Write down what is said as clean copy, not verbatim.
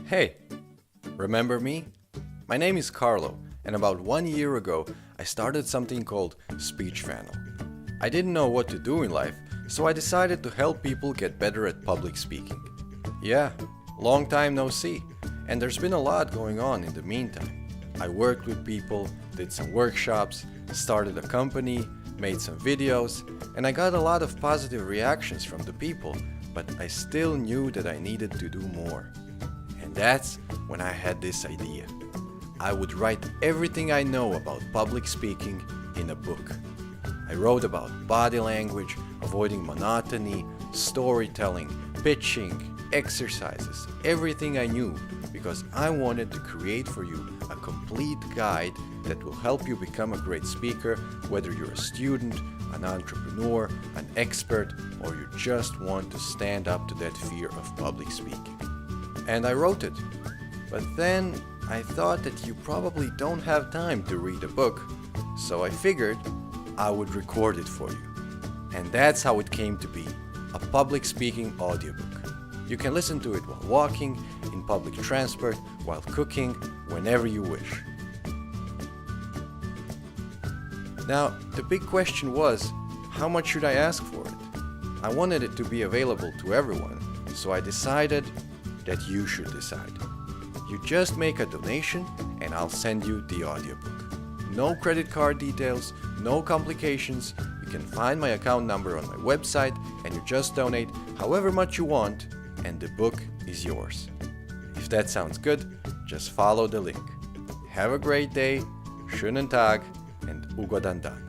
Hey, remember me? My name is Carlo, and about 1 year ago, I started something called Speech Funnel. I didn't know what to do in life, so I decided to help people get better at public speaking. Yeah, long time no see, and there's been a lot going on in the meantime. I worked with people, did some workshops, started a company, made some videos, and I got a lot of positive reactions from the people, but I still knew that I needed to do more. And that's when I had this idea. I would write everything I know about public speaking in a book. I wrote about body language, avoiding monotony, storytelling, pitching, exercises, everything I knew, because I wanted to create for you a complete guide that will help you become a great speaker, whether you're a student, an entrepreneur, an expert, or you just want to stand up to that fear of public speaking. And I wrote it. But then I thought that you probably don't have time to read a book, so I figured I would record it for you. And that's how it came to be, a public speaking audiobook. You can listen to it while walking, in public transport, while cooking, whenever you wish. Now, the big question was, how much should I ask for it? I wanted it to be available to everyone, so I decided that you should decide. You just make a donation and I'll send you the audiobook. No credit card details, no complications. You can find my account number on my website and you just donate however much you want and the book is yours. If that sounds good, just follow the link. Have a great day, schönen Tag and ugodan dan.